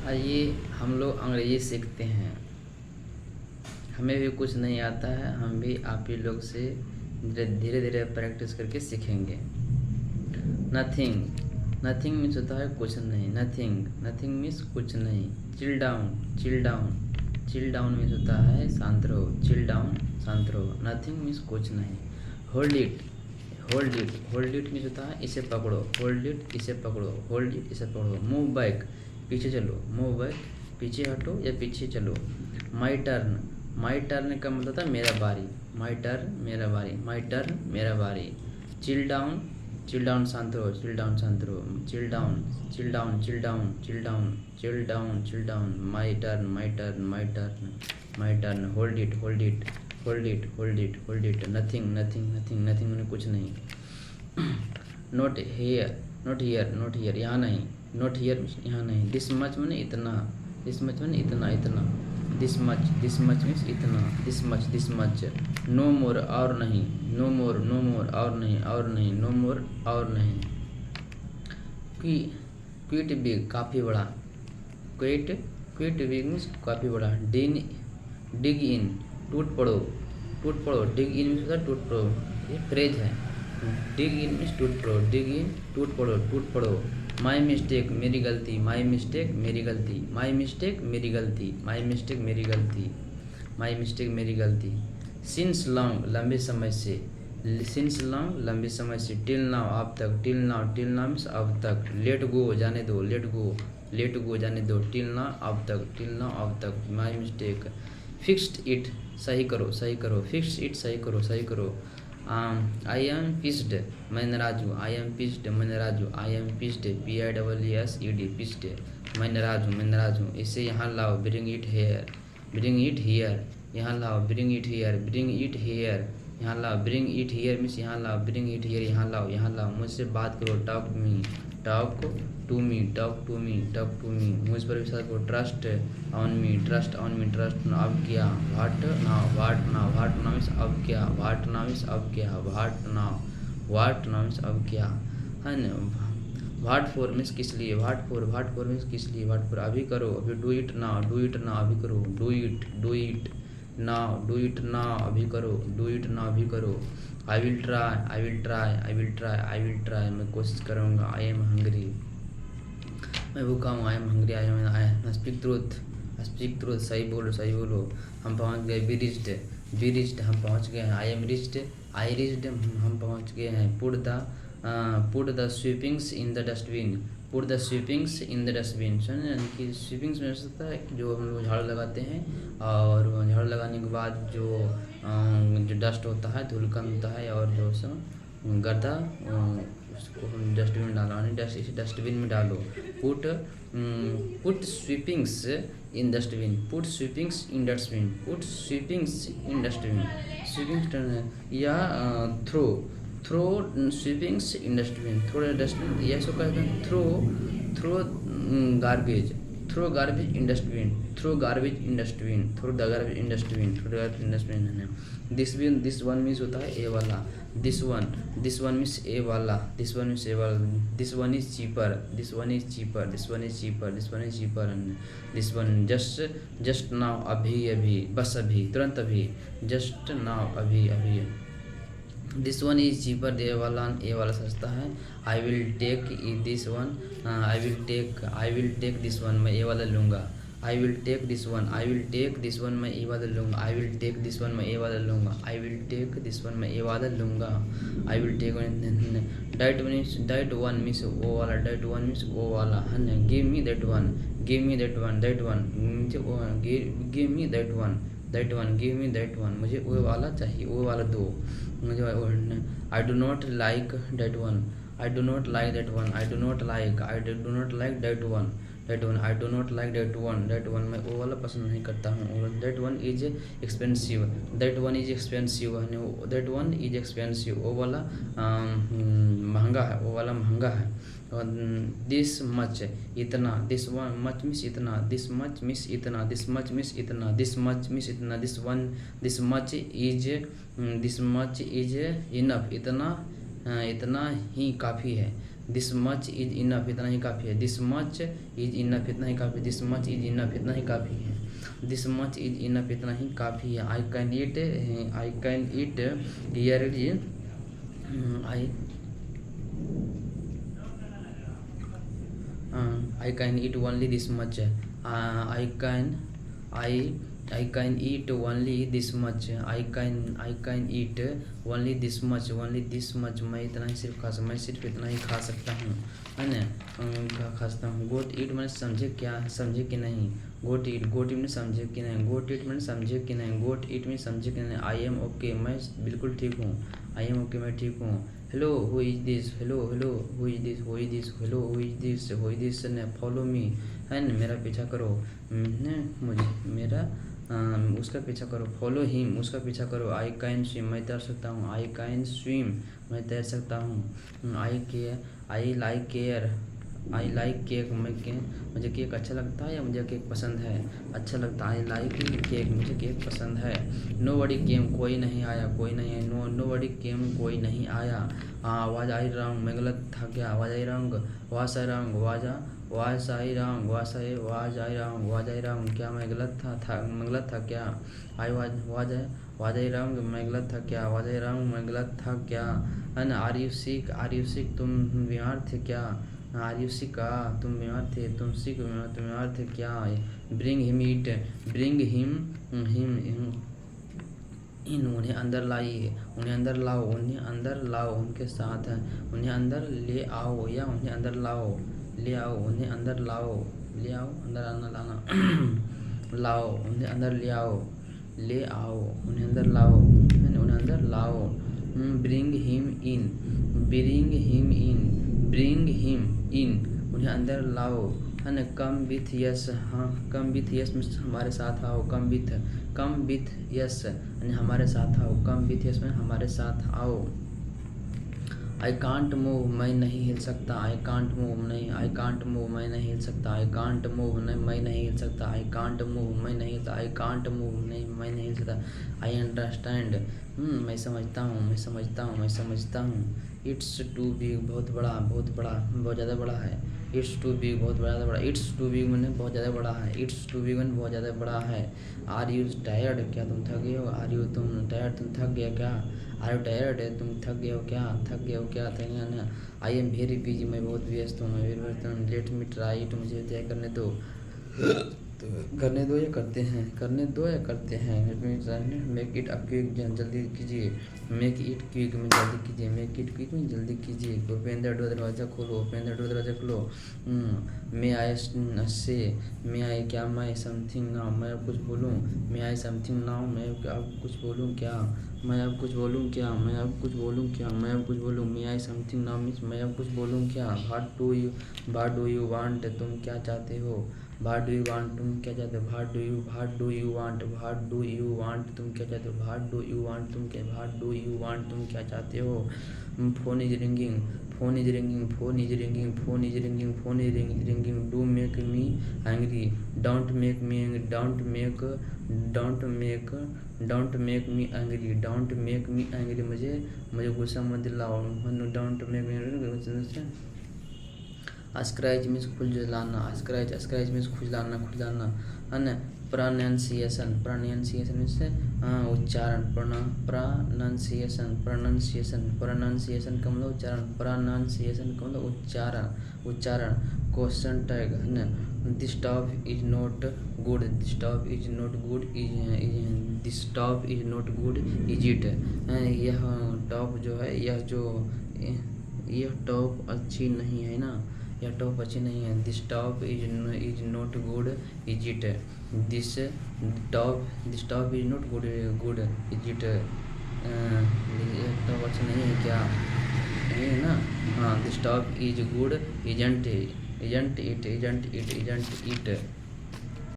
आइए हम लोग अंग्रेजी सीखते हैं। हमें भी कुछ नहीं आता है, हम भी आप ही लोग से धीरे धीरे प्रैक्टिस करके सीखेंगे। नथिंग, नथिंग मीन्स होता है कुछ नहीं। नथिंग, नथिंग मीन्स कुछ नहीं। Chill down, chill down, chill down means होता है शांत रहो। चिल डाउन, शांत रहो। नथिंग मीन्स कुछ नहीं। Hold it, hold it, hold it means होता है इसे पकड़ो। होल्ड इट, इसे पकड़ो। होल्ड इट, इसे पकड़ो। मूव बैक, पीछे चलो। मूव बैक, पीछे हटो या पीछे चलो। माई टर्न, माई टर्न का मतलब था मेरा बारी। माई टर्न, मेरा बारी। माई टर्न, मेरा बारी। चिल डाउन, चिल डाउन, शांत रहो। चिल डाउन, शांत रहो। Chill down, chill down, chill down, chill down, chill down, chill down. My turn, my turn, my turn, my turn. Hold it, hold it, hold it, hold it, hold it. Nothing, nothing, nothing, nothing मैंने कुछ नहीं। Not here, not here, not here यहाँ नहीं। Not here यहाँ नहीं। This much मैंने इतना। This much मैंने इतना, इतना। This much, this much means इतना। This much, this much. No more, और नहीं। नो मोर, नो मोर, और नहीं, और नहीं। नो मोर, और नहीं। क्विट बिग, काफ़ी बड़ा। क्विट, क्विट बिग मीन्स काफ़ी बड़ा। डिग इन, टूट पड़ो। टूट पड़ो, डिग इन मीन्स टूट पड़ो, ये फ्रेज है। डिग इन मीन्स टूट पड़ो। डिग इन, टूट पड़ो, टूट पड़ो। माई मिस्टेक, मेरी गलती। माई मिस्टेक, मेरी गलती। माई मिस्टेक, मेरी गलती। माई मिस्टेक, मेरी गलती। माई मिस्टेक, मेरी गलती। सिंस लॉन्ग, लंबे समय से। सिंस लॉन्ग, लंबे समय से। टिल नाउ, अब तक। Till now, till now means अब तक। लेट गो, जाने दो। लेट गो, लेट गो, जाने दो। टिल नाउ, अब तक। टिल नाउ, अब तक। My mistake. फिक्स्ड इट, सही करो, सही करो। फिक्स्ड इट, सही करो, सही करो। आई एम पिस्ड, मैं नाराज हूँ। आई एम पिस्ड, मैं नाराज हूँ। I am pissed, PISSED, pissed, मैं नाराज हूँ, मैं नाराज हूँ। इसे यहाँ लाओ, bring it here. Bring it here, यहाँ लाओ। Bring it here, bring it here, यहाँ लाओ। ब्रिंग इट हियर मीन्स यहाँ लाओ। ब्रिंग इट हियर, यहाँ लाओ, यहाँ लाओ। मुझसे बात करो। Talk me, talk to me, talk to me, talk to me. मुझ पर विश्वास करो। Trust on me, trust on me, trust now. अब क्या? What now, what now, what now means अब क्या? व्हाट नाउ मीन्स अब क्या? What now, what now means अब क्या है ना। व्हाट फॉर मीन्स किस लिए। व्हाट फॉर मीन्स किस लिए। व्हाट फॉर, अभी करो। अभी do it now, do it now, अभी करो। Do it now, do it now, अभी करो। डू इट नाउ, अभी करो। I will try, I will try, I will try, I will try, मैं कोशिश करूँगा। आई एम हंग्री, मैं भूखा हूँ। I am hungry, I speak truth, speak truth, सही बोलो, सही बोलो। हम पहुँच गए। बी रिच्ड, हम पहुँच गए हैं। I am reached, I reached, हम पहुँच गए हैं। Put the sweepings in the dustbin. Put the sweepings in the dustbin, सुन यानी कि स्वीपिंग्स में सकता है कि जो हम लोग झाड़ू लगाते हैं, और झाड़ू लगाने के बाद जो डस्ट होता है, धूलकण होता है, और जो गर्दा, उसको हम डस्टबिन में डालो, यानी इस डस्टबिन में डालो। Put put sweepings in dustbin. Put sweepings in dustbin. Put sweepings in dustbin. Sweepings या throw, throw sweepings in dustbin. Throw dustbin, या इसको कहते हैं throw, throw garbage. Throw garbage in dustbin. Throw garbage in dustbin. Throw the garbage in dustbin. Throw garbage in dustbin है। This one means होता है ए वाला। This one means ए वाला। This one means ए वाला। This one is cheaper, this one is cheaper, this one is cheaper, this one is cheaper. This one just now, अभी अभी, बस अभी, तुरंत अभी। जस्ट नाउ, अभी अभी। दिस वन इज चीपर, ए वाला सस्ता है। I will take this one, I will take this one, मैं ए वाला लूँगा। I will take this one, I will take this one, मैं ए वाला लूँगा। I will take this one, मैं ए वाला लूँगा। I will take this one, मैं ए वाला लूँगा। I will take that one means ओ वाला। दैट वन मीन्स ओ वाला है ना। Give me that one, give me that one, that one give me that one, that one give me that one, मुझे वो वाला चाहिए, वो वाला दो मुझे। I do not like that one, I do not like that one, I do not like, I do not like that one, that one, I do not like that one, that one, मैं वो वाला पसंद नहीं करता हूँ। That one is expensive, that one is expensive, that one is expensive, वो वाला महंगा है, वो वाला महंगा है। दिस मच, इतना। दिस वन मच मिस इतना, दिस मच मिस इतना, दिस मच मिस इतना, दिस मच मिस इतना। दिस मच इज इनफ, इतना, इतना ही काफ़ी है। दिस मच इज इनफ, इतना ही काफ़ी है। दिस मच इज इनफ, इतना ही काफ़ी। दिस मच इज इनफ, इतना ही काफ़ी है। दिस मच इज इनफ, इतना ही काफ़ी है। I can eat yearly, I can eat only this much, I can eat only this much, I can eat only this much, only this much, मैं इतना ही मैं सिर्फ इतना ही खा सकता हूँ, है ना, खा सकता हूँ। गोट ईट मैंने समझे क्या, समझे कि नहीं। गोट ईट मैंने समझे कि नहीं। गोट ईट मैंने समझे कि नहीं। गोट ईट मैंने समझे कि नहीं। आई एम ओके, मैं बिल्कुल ठीक हूँ। आई एम ओके, मैं ठीक हूँ। Hello who is this, hello who is this, hello who is this ने फॉलो मी, है ना, मेरा पीछा करो, मुझे मेरा उसका पीछा करो। फॉलो हिम, उसका पीछा करो। आई कैन स्विम, मैं तैर सकता हूँ। आई कैन स्विम, मैं तैर सकता हूँ। आई लाइक केक, मुझे केक अच्छा लगता है या मुझे केक पसंद है, अच्छा लगता है। आई लाइक केक, मुझे केक पसंद है। नो बडी केम, कोई नहीं आया, कोई नहीं है। नो बडी केम, कोई नहीं आया। वाज आई रॉन्ग, मैं गलत था क्या। Was I wrong, was I wrong, was I wrong, was I wrong, क्या मैं गलत मैं गलत था क्या। वाज आई रॉन्ग, मैं गलत था क्या। वाज आई रॉन्ग, मैं गलत था क्या, है ना। आर यू सिक, तुम बीमार थे क्या। आर यू सिक, तुम बीमार थे, तुम बीमार थे क्या। ब्रिंग हिम इन, उन्हें अंदर लाओ, उनके साथ, उन्हें अंदर ले आओ या उन्हें अंदर लाओ, उन्हें अंदर लाओ, अंदर आना, लाना लाओ, उन्हें अंदर ले आओ, उन्हें अंदर लाओ, उन्हें अंदर लाओ। ब्रिंग हिम इन, उन्हें अंदर लाओ, है ना। कम विथ यस, हाँ, कम विथ यस में हमारे साथ आओ। कम विथ यस यानी हमारे साथ आओ। कम विथ यस में हमारे साथ आओ। आई कांट मूव, मैं नहीं हिल सकता। आई कांट मूव, मैं नहीं हिल सकता। आई कांट मूव, मैं नहीं हिल सकता। आई कांट मूव, मैं नहीं हिलता। आई कांट मूव, मैं नहीं हिल सकता। आई अंडरस्टैंड, मैं समझता हूँ। इट्स टू बिग, बहुत ज़्यादा बड़ा है। इट्स टू बिग, बहुत ज़्यादा बड़ा। इट्स टू बिग मैंने बहुत ज़्यादा बड़ा है। इट्स टू बिग मैंने बहुत ज़्यादा बड़ा है। आर यू टायर्ड, क्या तुम थक गए हो। आर यू, तुम टायर्ड, तुम थक गया क्या। आर यू टायर्ड, तुम थक गए हो क्या, ना। आई एम वेरी बिजी, मैं बहुत व्यस्त हूँ। लेट मी ट्राई इट, मुझे तय करने दो। या करते हैं। Let me try, make it up quick, जल्दी कीजिए। मेक इट क्विक में जल्दी कीजिए। ओपन द डोर, दरवाज़ा खोलो। मे आई से, क्या मैं समथिंग नाउ, मैं अब कुछ बोलूँ। मे आई समथिंग नाउ, मैं अब कुछ बोलूँ क्या। मैं अब कुछ बोलूँ। मे आई समथिंग नाउ मीन्स मैं अब कुछ बोलूँ क्या। व्हाट डू यू वांट, तुम क्या चाहते हो। व्हाट डू यू वांट, तुम क्या चाहते हो। व्हाट डू यू वांट, तुम क्या चाहते हो। व्हाट डू यू वांट, तुम क्या चाहते हो। Phone is ringing, do make me angry, don't make me angry, मुझे गुस्सा मत दिलाओ। Don't make me angry. Scratch means scratch means खुजलाना, है ना। प्रोनाउंसिएशन मीन्स उच्चारण। प्रोनाउंसिएशन का मतलब उच्चारण। क्वेश्चन टैग, है ना। This top is not good, this top is not good, is it. यह टॉप जो है, यह टॉप अच्छी नहीं है ना। यह टॉप अच्छी नहीं है। This top is not good, is it. This top is not good, is it. यह टॉप अच्छा नहीं है क्या, नहीं है ना। हाँ, this top is good, isn't it.